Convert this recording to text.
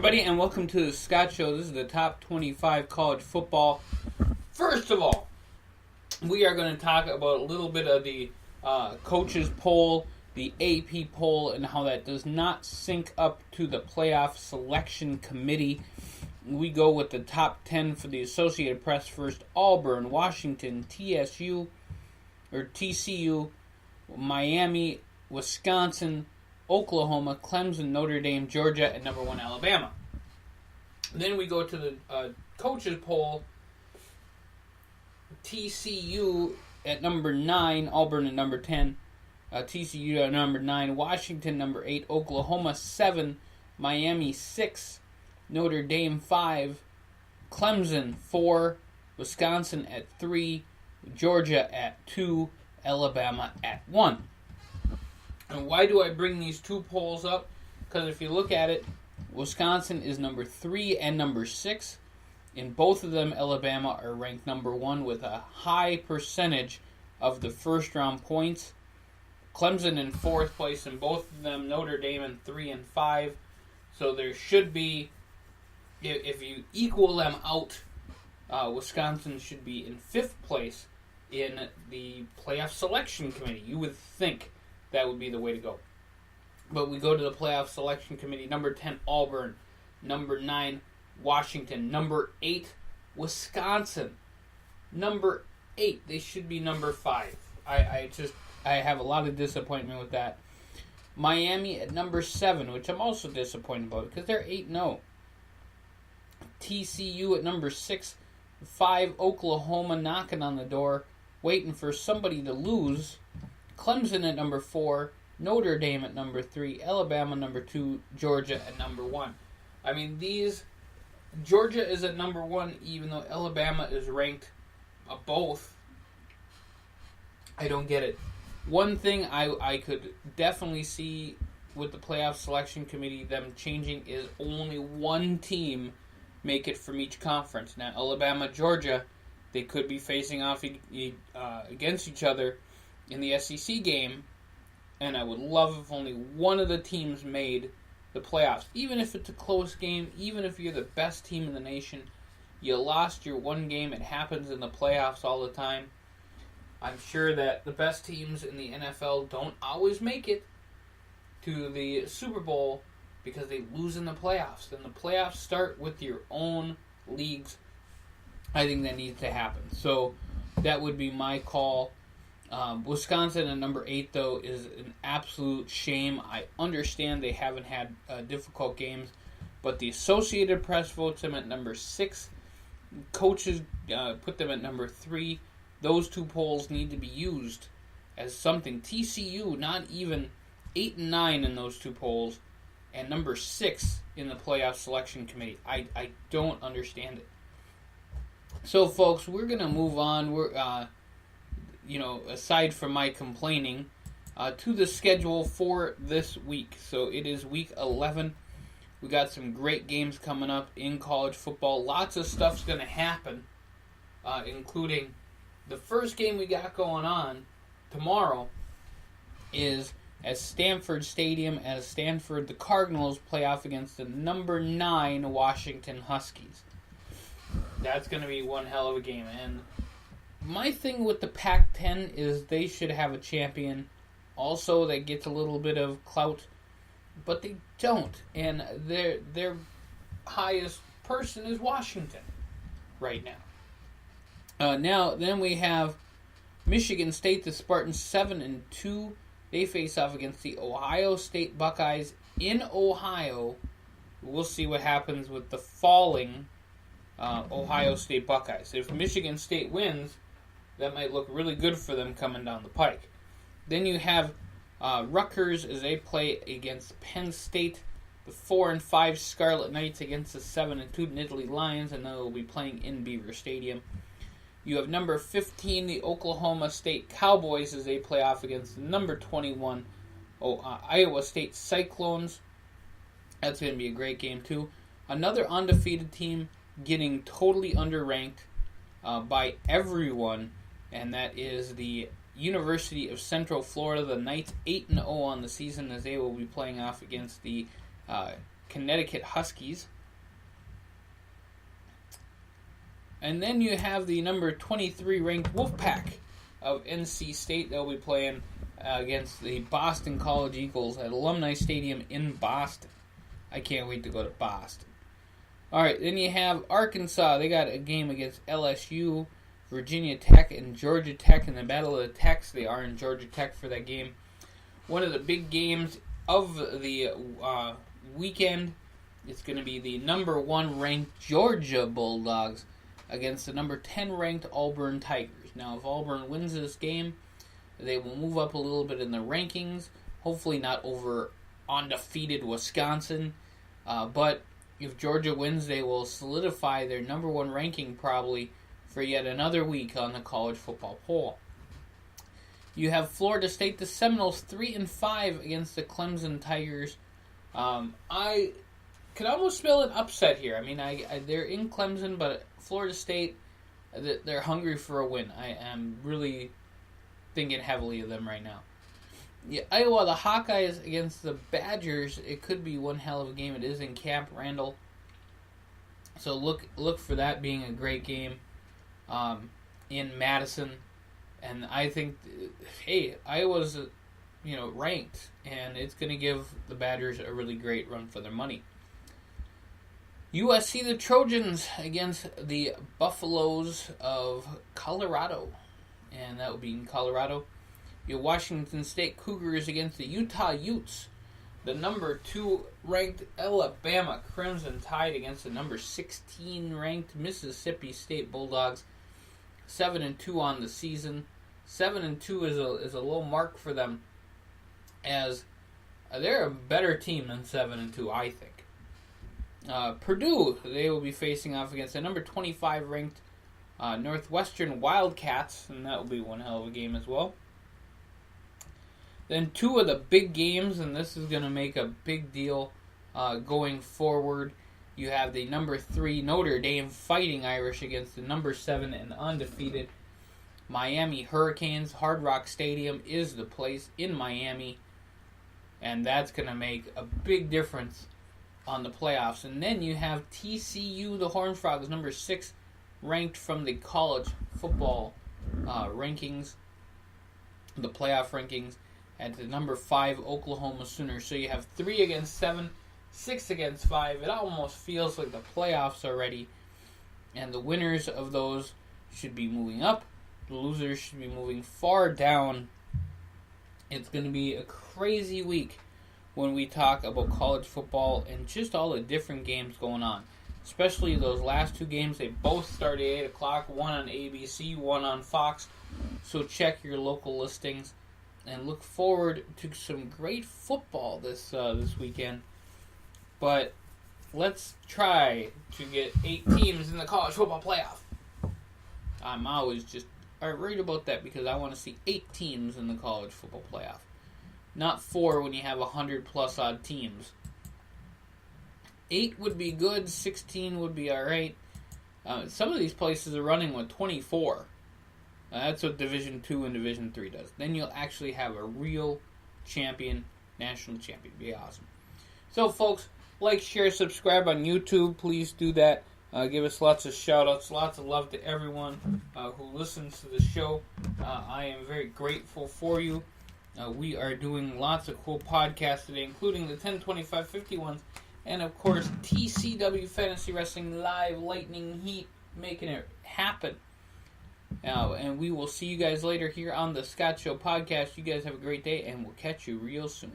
everybody, and welcome to the Scott Show. This is the top 25 college football. First of all, we are going to talk about a little bit of the coaches poll, the AP poll, and how that does not sync up to the playoff selection committee. We go with the top 10 for the Associated Press first. Auburn, Washington, TCU, Miami, Wisconsin, Oklahoma, Clemson, Notre Dame, Georgia, and number 1 Alabama. Then we go to the coaches poll. TCU at number 9, Auburn at number 10, TCU at number 9, Washington number 8, Oklahoma 7, Miami 6, Notre Dame 5, Clemson 4, Wisconsin at 3, Georgia at 2, Alabama at 1. And why do I bring these two polls up? Because if you look at it, Wisconsin is number 3 and number 6. In both of them, Alabama are ranked number 1 with a high percentage of the first-round points. Clemson in 4th place in both of them, Notre Dame in 3 and 5. So there should be, if you equal them out, Wisconsin should be in 5th place in the playoff selection committee. You would think that would be the way to go. But we go to the playoff selection committee. Number 10, Auburn. Number 9, Washington. Number 8, Wisconsin. Number 8, they should be number 5. I have a lot of disappointment with that. Miami at number 7, which I'm also disappointed about because they're 8-0. TCU at number 6, 5, Oklahoma knocking on the door, waiting for somebody to lose. Clemson at number 4, Notre Dame at number 3, Alabama number 2, Georgia at number 1. I mean, Georgia is at number 1, even though Alabama is ranked both. I don't get it. One thing I could definitely see with the playoff selection committee, them changing, is only one team make it from each conference. Now, Alabama, Georgia, they could be facing off against each other in the SEC game, and I would love if only one of the teams made the playoffs. Even if it's a close game, even if you're the best team in the nation, you lost your one game. It happens in the playoffs all the time. I'm sure that the best teams in the NFL don't always make it to the Super Bowl because they lose in the playoffs. And the playoffs start with your own leagues. I think that needs to happen. So that would be my call. Wisconsin at number 8, though, is an absolute shame. I understand they haven't had difficult games, but the Associated Press votes them at number 6. Coaches put them at number 3. Those two polls need to be used as something. TCU, not even 8 and 9 in those two polls, and number 6 in the playoff selection committee. I don't understand it. So, folks, we're going to move on. We're aside from my complaining, to the schedule for this week. So it is week 11. We got some great games coming up in college football. Lots of stuff's going to happen, including the first game we got going on tomorrow is at Stanford Stadium as Stanford, the Cardinals, play off against the number 9 Washington Huskies. That's going to be one hell of a game. And my thing with the Pac-10 is they should have a champion also that gets a little bit of clout, but they don't. And their highest person is Washington right now. Then we have Michigan State, the Spartans, 7-2. They face off against the Ohio State Buckeyes in Ohio. We'll see what happens with the falling Ohio State Buckeyes. If Michigan State wins, that might look really good for them coming down the pike. Then you have Rutgers as they play against Penn State, the 4-5 Scarlet Knights against the 7-2 Nittany Lions, and they'll be playing in Beaver Stadium. You have number 15, the Oklahoma State Cowboys, as they play off against the number 21 Iowa State Cyclones. That's going to be a great game, too. Another undefeated team getting totally underranked by everyone, and that is the University of Central Florida. The Knights 8-0 on the season as they will be playing off against the Connecticut Huskies. And then you have the number 23 ranked Wolfpack of NC State. They'll be playing against the Boston College Eagles at Alumni Stadium in Boston. I can't wait to go to Boston. All right, then you have Arkansas. They got a game against LSU, Virginia Tech, and Georgia Tech in the Battle of the Techs. They are in Georgia Tech for that game. One of the big games of the weekend, it's going to be the number 1 ranked Georgia Bulldogs against the number 10 ranked Auburn Tigers. Now, if Auburn wins this game, they will move up a little bit in the rankings. Hopefully not over undefeated Wisconsin. But if Georgia wins, they will solidify their number 1 ranking probably for yet another week on the college football poll. You have Florida State, the Seminoles, 3-5 against the Clemson Tigers. I could almost smell an upset here. I mean, they're in Clemson, but Florida State, they're hungry for a win. I am really thinking heavily of them right now. Yeah, Iowa, the Hawkeyes against the Badgers. It could be one hell of a game. It is in Camp Randall, so look for that being a great game in Madison. And I think, hey, Iowa's ranked, and it's going to give the Badgers a really great run for their money. USC, the Trojans against the Buffaloes of Colorado, and that will be in Colorado. Your Washington State Cougars against the Utah Utes. The number 2 ranked Alabama Crimson Tide against the number 16 ranked Mississippi State Bulldogs. 7-2 on the season. 7-2 is a low mark for them, as they're a better team than 7-2, I think. Purdue, they will be facing off against the number 25 ranked Northwestern Wildcats, and that will be one hell of a game as well. Then 2 of the big games, and this is going to make a big deal going forward. You have the number 3 Notre Dame Fighting Irish against the number 7 and undefeated Miami Hurricanes. Hard Rock Stadium is the place in Miami, and that's going to make a big difference on the playoffs. And then you have TCU, the Horned Frogs, number 6 ranked from the college football rankings, the playoff rankings, at the number 5 Oklahoma Sooners. So you have 3 against 7, 6 against 5. It almost feels like the playoffs already, and the winners of those should be moving up. The losers should be moving far down. It's going to be a crazy week when we talk about college football and just all the different games going on. Especially those last 2 games. They both start at 8 o'clock. One on ABC, one on Fox. So check your local listings and look forward to some great football this weekend. But let's try to get 8 teams in the college football playoff. I'm always just worried about that because I want to see 8 teams in the college football playoff. Not 4 when you have 100+ odd teams. 8 would be good, 16 would be alright. Some of these places are running with 24. That's what Division 2 and Division 3 does. Then you'll actually have a real champion, national champion. It'd be awesome. So, folks, like, share, subscribe on YouTube. Please do that. Give us lots of shout-outs, lots of love to everyone who listens to the show. I am very grateful for you. We are doing lots of cool podcasts today, including the 10-25-50 ones, and, of course, TCW Fantasy Wrestling Live Lightning Heat, making it happen. And we will see you guys later here on the Scott Show podcast. You guys have a great day, and we'll catch you real soon.